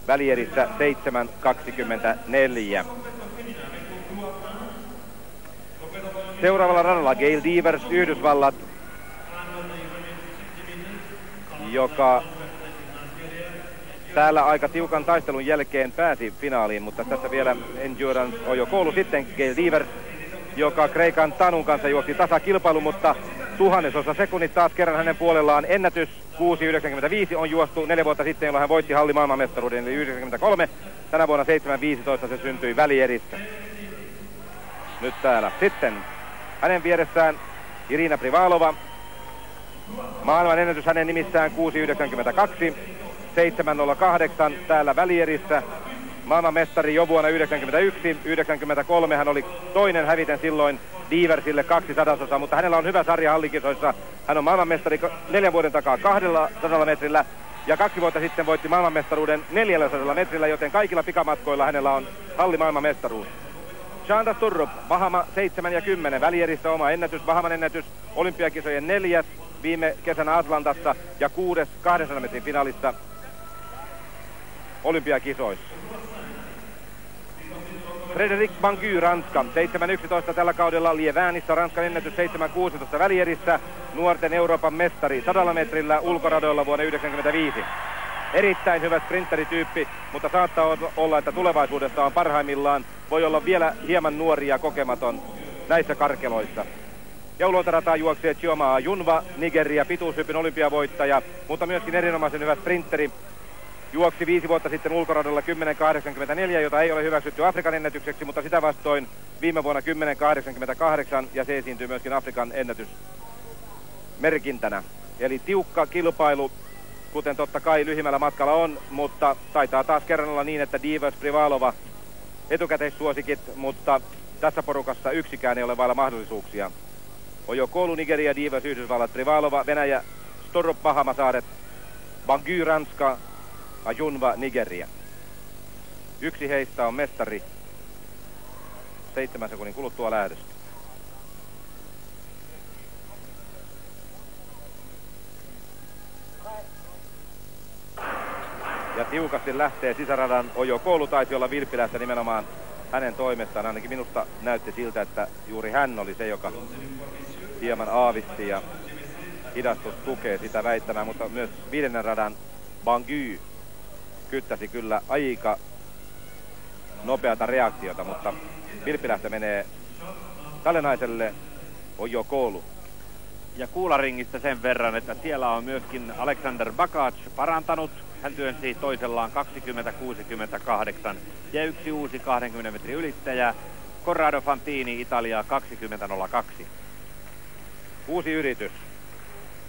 välierissä 7.24. Seuraavalla radalla Gail Devers, Yhdysvallat, joka täällä aika tiukan taistelun jälkeen pääsi finaaliin, mutta tässä vielä Endurance Ojokoulu, sitten Gail Devers, joka Kreikan Tanun kanssa juoksi tasakilpailu, mutta tuhannesosa sekunnit taas kerran hänen puolellaan. Ennätys 6.95 on juostu 4 vuotta sitten, jolloin hän voitti halli maailmanmestaruuden, eli 93. Tänä vuonna 7.15 se syntyi välierissä. Nyt täällä. Sitten hänen vieressään Irina Privalova. Maailman ennätys hänen nimissään 6.92. 7.08 täällä välierissä. Maailmanmestari jo vuonna 1991, 93 hän oli toinen häviten silloin Diversille 200, mutta hänellä on hyvä sarja hallikisoissa. Hän on maailmanmestari 4 vuoden takaa 200 metrillä ja 2 vuotta sitten voitti maailmanmestaruuden 400 metrillä, joten kaikilla pikamatkoilla hänellä on halli maailmanmestaruus. Chandra Sturrup, Bahama 7 ja 10, välierissä oma ennätys, Bahaman ennätys, olympiakisojen 4. viime kesänä Atlantassa ja 6. 200 metrin finaalissa olympiakisoissa. Frédéric Bangui, Ranska, 7.11 tällä kaudella Lieväänissä, Ranskan ennätys 7.16 välierissä, nuorten Euroopan mestari 100 metrillä ulkoradoilla vuonna 1995. Erittäin hyvä sprinterityyppi, mutta saattaa olla, että tulevaisuudessa on parhaimmillaan, voi olla vielä hieman nuori ja kokematon näissä karkeloissa. Jouluotarataa juoksee Chioma Ajunva, Nigeria, pituushypyn olympiavoittaja, mutta myöskin erinomaisen hyvä sprinteri. Juoksi 5 vuotta sitten ulkoradolla 10.84, jota ei ole hyväksytty Afrikan ennätykseksi, mutta sitä vastoin viime vuonna 10.88 ja se esiintyy myöskin Afrikan ennätysmerkintänä. Eli tiukka kilpailu, kuten totta kai lyhimmällä matkalla on, mutta taitaa taas kerran olla niin, että Devers, Privalova etukäteissuosikit, mutta tässä porukassa yksikään ei ole vailla mahdollisuuksia. Ojokoulu, Nigeria, Devers, Yhdysvallat, Privalova, Venäjä, Sturrup, Bahamasaaret, Bangui, Ranska, Ajunva, Nigeria. Yksi heistä on mestari 7 sekunnin kuluttua lähdöstä. Ja tiukasti lähtee sisäradan Ojokoulu, taisi olla Vilppilässä nimenomaan hänen toimestaan. Ainakin minusta näytti siltä, että juuri hän oli se, joka hieman aavisti ja hidastus tukee sitä väittämään, mutta myös 5. radan Bangui kyttäsi kyllä aika nopeata reaktiota, mutta Vilppilästä menee tälle naiselle Ojokoulu. Ja kuularingista sen verran, että siellä on myöskin Alexander Bakac parantanut. Hän työnsi toisellaan 20.68 ja yksi uusi 20 metrin ylittäjä. Corrado Fantini, Italia 20.02. Uusi yritys.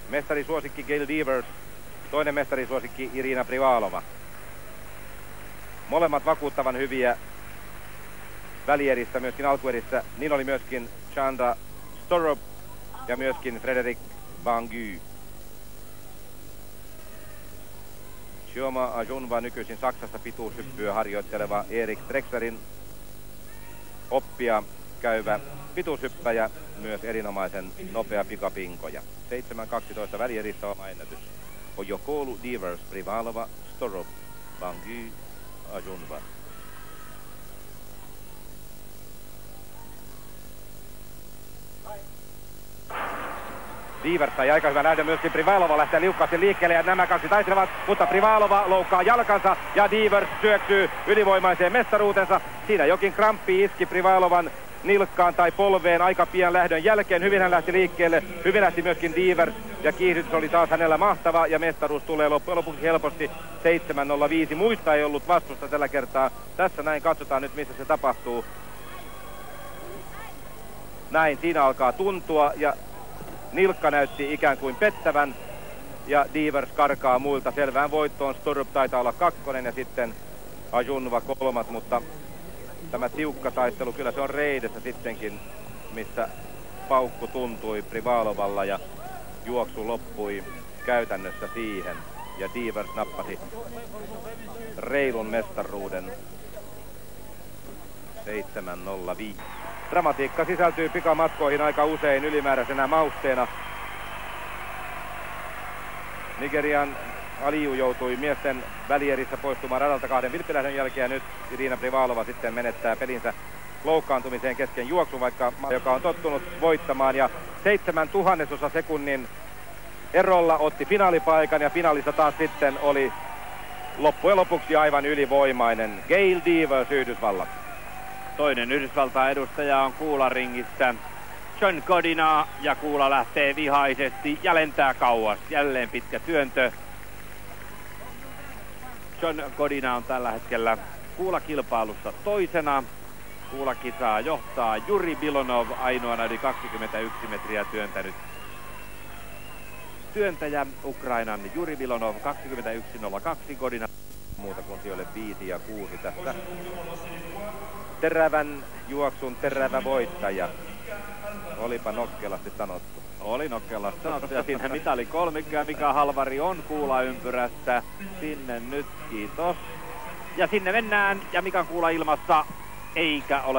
Mestarisuosikki Gail Devers, toinen mestarisuosikki Irina Privalova. Molemmat vakuuttavan hyviä välierissä, myöskin alkuerissä. Niin oli myöskin Chandra Sturrup ja myöskin Frédéric Bangui. Chioma Ajunva, nykyisin Saksassa pituushyppyä harjoitteleva Erik Drexlerin oppia käyvä pituushyppäjä, myös erinomaisen nopea pikapinkoja. 7.12 välierissä oma ennätys. Ojokoulu, Devers, Privalova, Sturrup, Bangui, Ajunva. Devers sai aika hyvä näytön, myöskin Privalova lähtee liukkaasti liikkeelle ja nämä kaksi taistelevat, mutta Privalova loukkaa jalkansa ja Devers syöksyy ylivoimaiseen mestaruutensa. Siinä jokin kramppi iski Privalovan nilkkaan tai polveen aika pian lähdön jälkeen. Hyvin hän lähti liikkeelle, hyvin lähti myöskin Devers ja kiihdytys oli taas hänellä mahtava ja mestaruus tulee loppujen lopuksi helposti 7.05. Muista ei ollut vastusta tällä kertaa. Tässä näin katsotaan nyt missä se tapahtuu. Näin siinä alkaa tuntua ja nilkka näytti ikään kuin pettävän ja Devers karkaa muilta selvään voittoon. Sturrup taitaa olla 2 ja sitten Ajunva 3, mutta tämä tiukka taistelu, kyllä se on reidessä sittenkin, missä paukku tuntui Privalovalla ja juoksu loppui käytännössä siihen. Ja Devers nappasi reilun mestaruuden 7.05. Dramatiikka sisältyy pikamatkoihin aika usein ylimääräisenä mausteena. Nigerian Aliu joutui miesten välierissä poistumaan radalta 2 vilppilähdön jälkeen. Nyt Irina Privalova sitten menettää pelinsä loukkaantumiseen kesken juoksun, joka on tottunut voittamaan. Ja 0,007 sekunnin erolla otti finaalipaikan ja finaalissa taas sitten oli loppujen lopuksi aivan ylivoimainen Gail Devers Yhdysvallat. Toinen Yhdysvaltain edustaja on kuularingissä John Godina ja kuula lähtee vihaisesti ja lentää kauas. Jälleen pitkä työntö. John Godina on tällä hetkellä kuulakilpailussa toisena. Kuulakisaa johtaa Juri Bilonov, ainoana yli 21 metriä työntänyt työntäjä Ukrainan Juri Bilonov 21.02, Godina muuta kuin sijoille 5 ja 6 tässä. Terävän juoksun terävä voittaja. Olipa nokkelasti sanottu. Oli nokkelasti sanottu ja siinä mitalikolmikko ja Mika Halvari on kuulaympyrässä. Sinne nyt, kiitos. Ja sinne mennään ja Mikan kuula ilmassa eikä ole